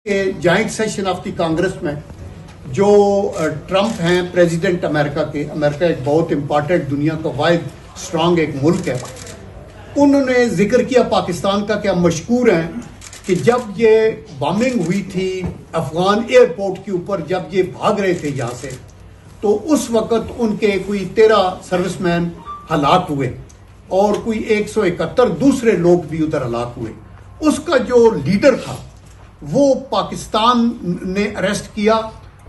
کہ joint session of the Congress میں جو ٹرمپ ہیں پریزیڈنٹ امریکہ کے، امریکہ ایک بہت امپارٹنٹ دنیا کا واحد اسٹرانگ ایک ملک ہے، انہوں نے ذکر کیا پاکستان کا کہ ہم مشکور ہیں کہ جب یہ بامبنگ ہوئی تھی افغان ایئرپورٹ کے اوپر، جب یہ بھاگ رہے تھے یہاں سے، تو اس وقت ان کے کوئی 13 سروس مین ہلاک ہوئے اور کوئی 171 دوسرے لوگ بھی ادھر ہلاک ہوئے۔ اس کا جو لیڈر تھا وہ پاکستان نے اریسٹ کیا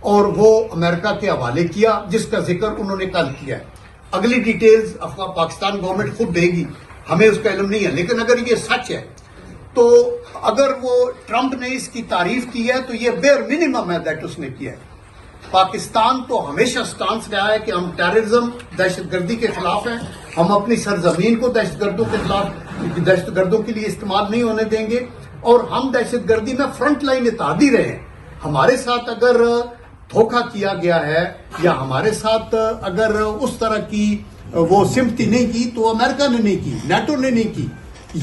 اور وہ امریکہ کے حوالے کیا، جس کا ذکر انہوں نے کل کیا ہے۔ اگلی ڈیٹیلز پاکستان گورنمنٹ خود دے گی، ہمیں اس کا علم نہیں ہے، لیکن اگر یہ سچ ہے تو اگر وہ ٹرمپ نے اس کی تعریف کی ہے تو یہ بیئر منیمم ہے دیٹ اس نے کیا ہے۔ پاکستان تو ہمیشہ سٹانس رہا ہے کہ ہم ٹیررزم، دہشت گردی کے خلاف ہیں، ہم اپنی سرزمین کو دہشت گردوں کے خلاف، دہشت گردوں کے لیے استعمال نہیں ہونے دیں گے، اور ہم دہشت گردی میں فرنٹ لائن اتحادی رہے ہیں۔ ہمارے ساتھ اگر دھوکہ کیا گیا ہے یا ہمارے ساتھ اگر اس طرح کی وہ سمپتی نہیں کی تو امریکہ نے نہیں کی، نیٹو نے نہیں کی۔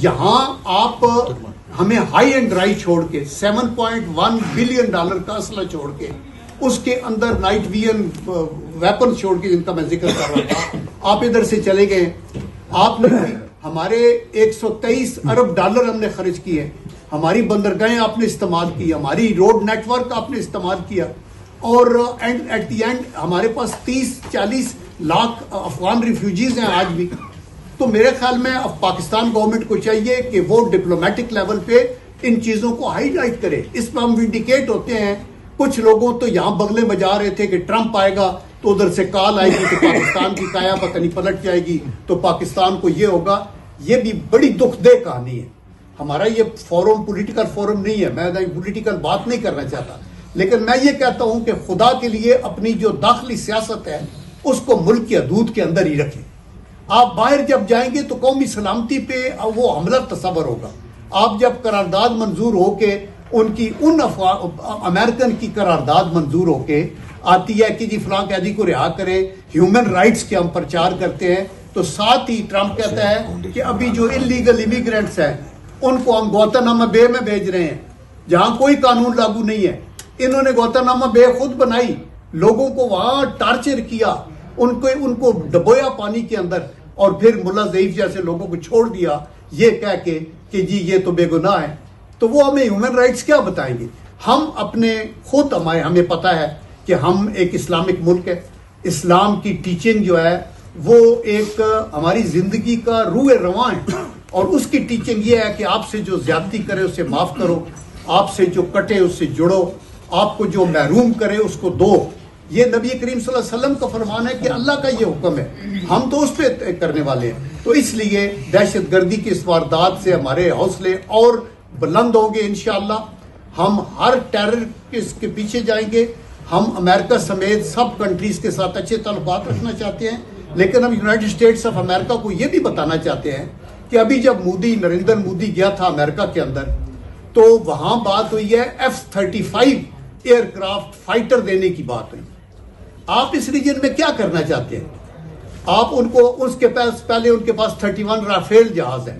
یہاں آپ ہمیں ہائی اینڈ ڈرائی چھوڑ کے 7.1 بلین ڈالر کا اسلحہ چھوڑ کے، اس کے اندر نائٹ ویژن ویپن چھوڑ کے، جن کا میں ذکر کر رہا تھا، آپ ادھر سے چلے گئے۔ آپ نے ہمارے 123 ارب ڈالر ہم نے خرچ کیے، ہماری بندرگاہیں آپ نے استعمال کی، ہماری روڈ نیٹ ورک آپ نے استعمال کیا، اور ایٹ دی اینڈ ہمارے پاس 30-40 لاکھ افغان ریفیوجیز ہیں آج بھی۔ تو میرے خیال میں اب پاکستان گورنمنٹ کو چاہیے کہ وہ ڈپلومیٹک لیول پہ ان چیزوں کو ہائی لائٹ کرے۔ اس پہ ہم وینڈیکیٹ ہوتے ہیں۔ کچھ لوگوں تو یہاں بغلے بجا رہے تھے کہ ٹرمپ آئے گا تو ادھر سے کال آئے گی تو پاکستان کی کایا پتہ نہیں پلٹ جائے گی، تو پاکستان کو یہ ہوگا۔ یہ بھی بڑی دکھ دہ کہانی ہے۔ ہمارا یہ فورم پولیٹیکل فورم نہیں ہے، میں پولیٹیکل بات نہیں کرنا چاہتا، لیکن میں یہ کہتا ہوں کہ خدا کے لیے اپنی جو داخلی سیاست ہے اس کو ملک کی حدود کے اندر ہی رکھیں۔ آپ باہر جب جائیں گے تو قومی سلامتی پہ وہ حملہ تصور ہوگا۔ آپ جب قرارداد منظور ہو کے امریکن کی قرارداد منظور ہو کے آتی ہے کہ جی فلاں قیدی کو رہا کرے، ہیومن رائٹس کے ہم پرچار کرتے ہیں، تو ساتھ ہی ٹرمپ کہتا ہے کہ ابھی جو انلیگل امیگرینٹس ہیں ان کو ہم گوانتانامو بے میں بھیج رہے ہیں، جہاں کوئی قانون لاگو نہیں ہے۔ انہوں نے گوانتانامو بے خود بنائی، لوگوں کو وہاں ٹارچر کیا، ان کو ڈبویا پانی کے اندر، اور پھر ملا ضعیف جیسے لوگوں کو چھوڑ دیا یہ کہہ کے کہ جی یہ تو بے گناہ ہے۔ تو وہ ہمیں ہیومن رائٹس کیا بتائیں گے؟ ہم اپنے خود ہمیں پتہ ہے کہ ہم ایک اسلامک ملک ہے، اسلام کی ٹیچنگ جو ہے وہ ایک ہماری زندگی کا روح رواں ہے، اور اس کی ٹیچنگ یہ ہے کہ آپ سے جو زیادتی کرے اسے معاف کرو، آپ سے جو کٹے اس سے جڑو، آپ کو جو محروم کرے اس کو دو۔ یہ نبی کریم صلی اللہ علیہ وسلم کا فرمان ہے کہ اللہ کا یہ حکم ہے، ہم تو اس پہ کرنے والے ہیں۔ تو اس لیے دہشت گردی کی اس واردات سے ہمارے حوصلے اور بلند ہوں گے انشاءاللہ۔ ہم ہر ٹیرر کے پیچھے جائیں گے۔ ہم امریکہ سمیت سب کنٹریز کے ساتھ اچھے تعلقات رکھنا چاہتے ہیں، لیکن ہم یونائٹڈ اسٹیٹس آف امریکہ کو یہ بھی بتانا چاہتے ہیں کہ ابھی جب نریندر مودی گیا تھا امریکہ کے اندر تو وہاں بات ہوئی ہے F-35 ایئر کرافٹ فائٹر دینے کی بات ہوئی۔ آپ اس ریجن میں کیا کرنا چاہتے ہیں؟ آپ اس کے پاس پہلے ان کے پاس 31 رافیل جہاز ہیں،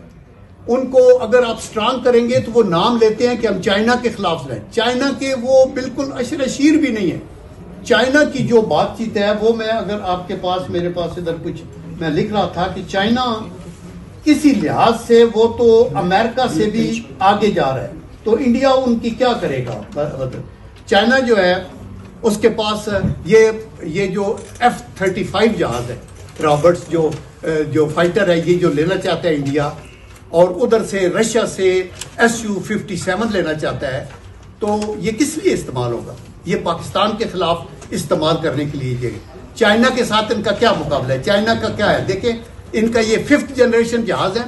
ان کو اگر آپ سٹرانگ کریں گے تو وہ نام لیتے ہیں کہ ہم چائنا کے خلاف لڑیں۔ چائنا کے وہ بالکل اشر اشیر بھی نہیں ہے۔ چائنا کی جو بات چیت ہے وہ میں اگر آپ کے پاس، میرے پاس ادھر کچھ میں لکھ رہا تھا کہ چائنا کسی لحاظ سے وہ تو امریکہ سے بھی آگے جا رہا ہے، تو انڈیا ان کی کیا کرے گا؟ چائنا جو ہے اس کے پاس یہ جو F-35 جہاز ہے رابرٹس جو فائٹر ہے، یہ جو لینا چاہتا ہے انڈیا، اور ادھر سے رشیا سے Su-57 لینا چاہتا ہے، تو یہ کس لیے استعمال ہوگا؟ یہ پاکستان کے خلاف استعمال کرنے کے لیے۔ چائنا کے ساتھ ان کا کیا مقابلہ ہے؟ چائنا کا کیا ہے؟ دیکھیں ان کا یہ 5th جنریشن جہاز ہے،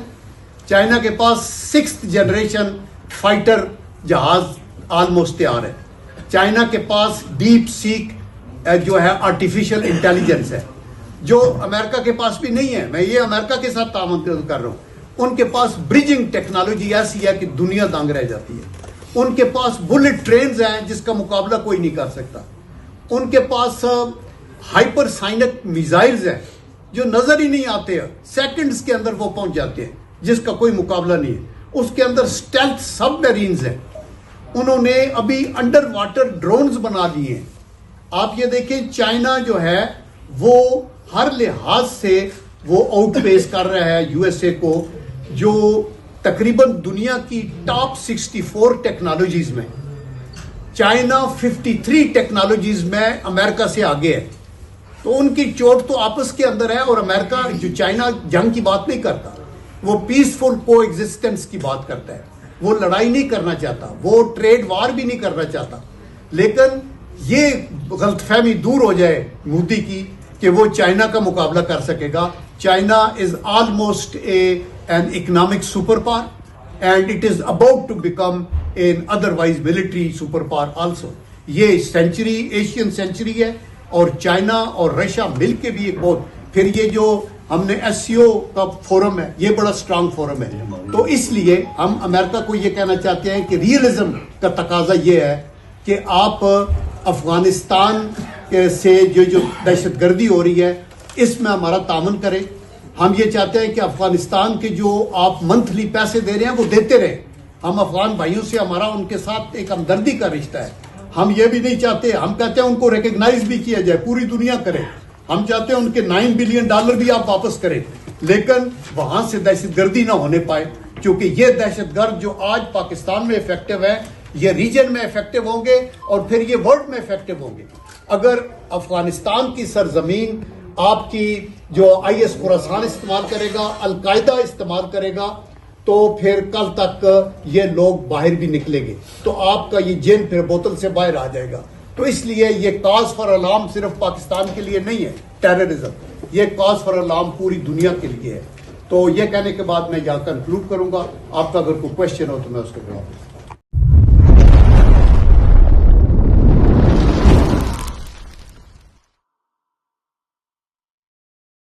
چائنا کے پاس 6th جنریشن فائٹر جہاز آلموسٹ تیار ہے۔ چائنا کے پاس ڈیپ سیک جو ہے آرٹیفیشل انٹیلیجنس ہے، جو امریکہ کے پاس بھی نہیں ہے۔ میں یہ امریکہ کے ساتھ تعاون کر رہا ہوں۔ ان کے پاس بریجنگ ٹیکنالوجی ایسی ہے کہ دنیا دانگ رہ جاتی ہے۔ ان کے پاس بلٹ ٹرینز ہیں جس کا مقابلہ کوئی نہیں کر سکتا۔ ان کے پاس ہائپر سائنک میزائلز ہیں جو نظر ہی نہیں آتے ہیں، سیکنڈز کے اندر وہ پہنچ جاتے ہیں، جس کا کوئی مقابلہ نہیں ہے۔ اس کے اندر اسٹیلتھ سب میرینز ہیں، انہوں نے ابھی انڈر واٹر ڈرونز بنا لیے ہیں. آپ یہ دیکھیں چائنا جو ہے وہ ہر لحاظ سے وہ آؤٹ پیس کر رہا ہے یو ایس اے کو, جو تقریباً دنیا کی ٹاپ 64 ٹیکنالوجیز میں چائنا 53 ٹیکنالوجیز میں امریکہ سے آگے ہے. تو ان کی چوٹ تو آپس کے اندر ہے, اور امریکہ جو چائنا جنگ کی بات نہیں کرتا, وہ پیسفل کو ایگزسٹنس کی بات کرتا ہے, وہ لڑائی نہیں کرنا چاہتا, وہ ٹریڈ وار بھی نہیں کرنا چاہتا. لیکن یہ غلط فہمی دور ہو جائے مودی کی کہ وہ چائنا کا مقابلہ کر سکے گا. China is almost an economic super power, and it is about to become an otherwise military super power also. یہ سینچری ایشین سینچری ہے, اور چائنا اور رشیا مل کے بھی ایک بہت, پھر یہ جو ہم نے ایس سی او کا فورم ہے یہ بڑا اسٹرانگ فورم ہے. تو اس لیے ہم امریکہ کو یہ کہنا چاہتے ہیں کہ ریئلزم کا تقاضا یہ ہے کہ آپ افغانستان سے جو دہشت گردی ہو رہی ہے اس میں ہمارا تعاون کریں. ہم یہ چاہتے ہیں کہ افغانستان کے جو آپ منتھلی پیسے دے رہے ہیں وہ دیتے رہیں. ہم افغان بھائیوں سے ہمارا ان کے ساتھ ایک ہمدردی کا رشتہ ہے. ہم یہ بھی نہیں چاہتے, ہم کہتے ہیں ان کو ریکگنائز بھی کیا جائے, پوری دنیا کرے. ہم چاہتے ہیں ان کے $9 بلین بھی آپ واپس کریں, لیکن وہاں سے دہشت گردی نہ ہونے پائے, کیونکہ یہ دہشت گرد جو آج پاکستان میں افیکٹو ہے یہ ریجن میں افیکٹو ہوں گے, اور پھر یہ ورلڈ میں افیکٹو ہوں گے. اگر افغانستان کی سرزمین آپ کی جو IS خراسان استعمال کرے گا, القاعدہ استعمال کرے گا, تو پھر کل تک یہ لوگ باہر بھی نکلیں گے, تو آپ کا یہ جین پھر بوتل سے باہر آ جائے گا. تو اس لیے یہ کاز فار الارم صرف پاکستان کے لیے نہیں ہے ٹیررزم, یہ کاز فار الارم پوری دنیا کے لیے ہے. تو یہ کہنے کے بعد میں یہاں کنکلوڈ کروں گا. آپ کا اگر کوئی کوشچن ہو تو میں اس کو جواب دوں.